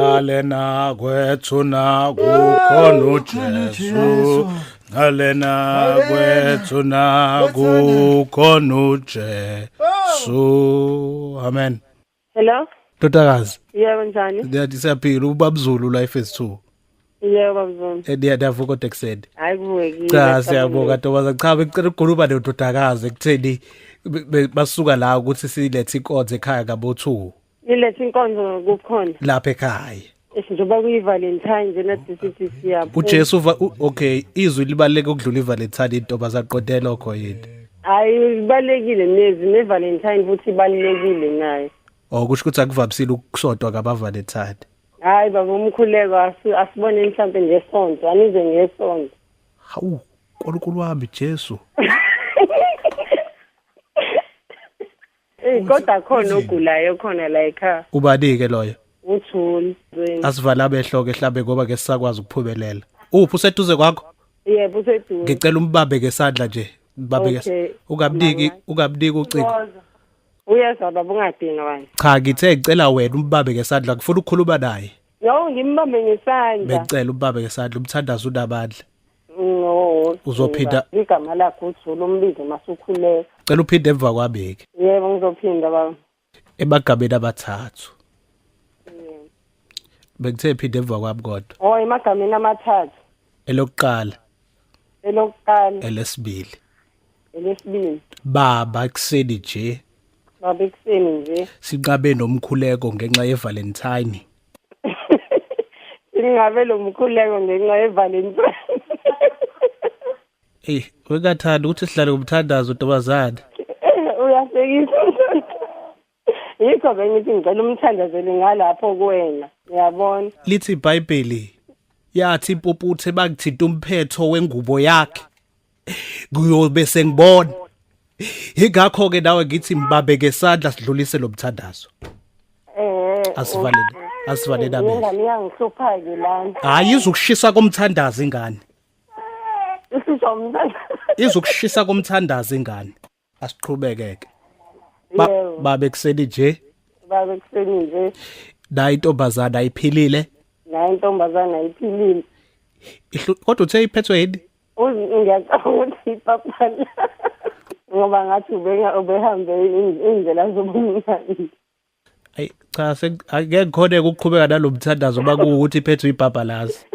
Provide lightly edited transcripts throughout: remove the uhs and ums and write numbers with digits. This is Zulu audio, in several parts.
Ngalena kwethu nakukhona uJesu. Ngalena kwethu nakukhona uJesu. Amen. Hello? Totakazi. Yebo njani? Ndiyathi siyaphila ubaba Zulu life is 2. Yebo baba Zulu. Ndiyavuka tekseni. Hayi kuvekile. Cha siyabonga Ntobaza cha bengicela ukukhuluma nododakazi ekutheni basuka la ukuthi silethe inkonzo ekhaya ngabo 2. Ilethe inkonzo kukhona. Lapha ekhaya. Njengoba kuyivalentine njena sithi siyapho. uJesu okay izwi libaleke ukudlula ivalentine Ntobaza aqonde lokho yini? Hayi ibalekile nevalentine futhi ibalekile nayo. Kusho ukuthi akuvamisile ukusodwa kabavalentine. Hayi baba umkhuleko asibone mhlambe ngesonto anize ngesonto. Hawu nkulunkulu wami Jesu. Kodwa khona ogulayo khona la ekhaya. Ubani-ke loyo? Uthuli. Asivala amehlo ke mhlambe ngoba ke sisakwazi ukuphumelela. Uphi useduze kwakho? Yebo useduze. Ngicela umbambe ngesandla nje. Mbambe ukabniki ucingo. Uyeza baba ungadinga manje. Cha ngithe ngicela wena umbambe ngesandla ngifuna ukukhuluma naye. No ngimbambe ngesandla. Bengicela umbambe ngesandla umthandazo unamandla. No. Uzophinda igama lakho uthula umbizo masukhuleka. Cela uphinde emva kwami ke. Yebo ngizophinda baba. Emagabeni amathathu. Bengithe phinde emva kwami kodwa. Emagameni amathathu. Elokuqala. Elesibili. Baba kuseni nje. Baba kuseni nje. Sinqabe nomkhuleko ngenxa yeValentine. Singabe lo mkhuleko ngenxa yeValentine. Wengathanda ukuthi sihlale ngomthandazo Ntobazana. Uyasekisa. Yikho bengithi ngicela umthandazeli ngalapho kuwena. Uyabona? Lithi iBhayibheli yathi impuputhe bakuthinta umphetho wengubo yakhe. Kuyobe sengibona. Ingakho ke nawe ngithi mbambe ngesandla sidlulise lo mthandazo. Asivalele nabe. Ingane yangihlupha ke lana. Hayi izukushisa komthandazo ingane. Izukushisa komthandazo ingane. Asiqhubeke ke. Babe kuseni nje. Babe kuseni nje. Nayi intombazana ayiphilile. Nayi intombazana ayiphilile. Kodwa uthe iphethwe yini? Ngiyacabanga ukuthi ipapa ngoba ngathi ubehambe indlela zobumnandi. Ayi cha ngeke khona ukuqhubeka nalomthandazo bakuwukuthi iphethwe ibhabha lazi.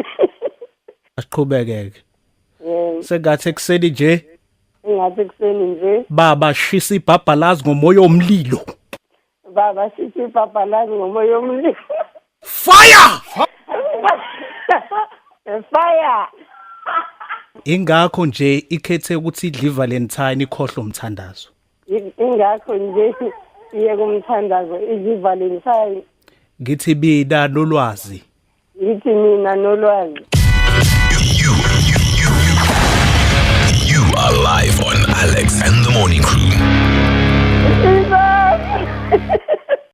Asiqhubeke ke. Sengathi ekseni nje. Ingathi ekseni nje. Baba shisa ibhabha lazi ngomoya omlilo. Baba shisa ibhabha lazi ngomoya omlilo. Fire! Fire! Ingakho nje ikhethe ukuthi idle iValentine ikhohle umthandazo. Ingakho nje iye kumthandazo idle iValentine. Ngithi mina Nolwazi. Ngithi mina Nolwazi.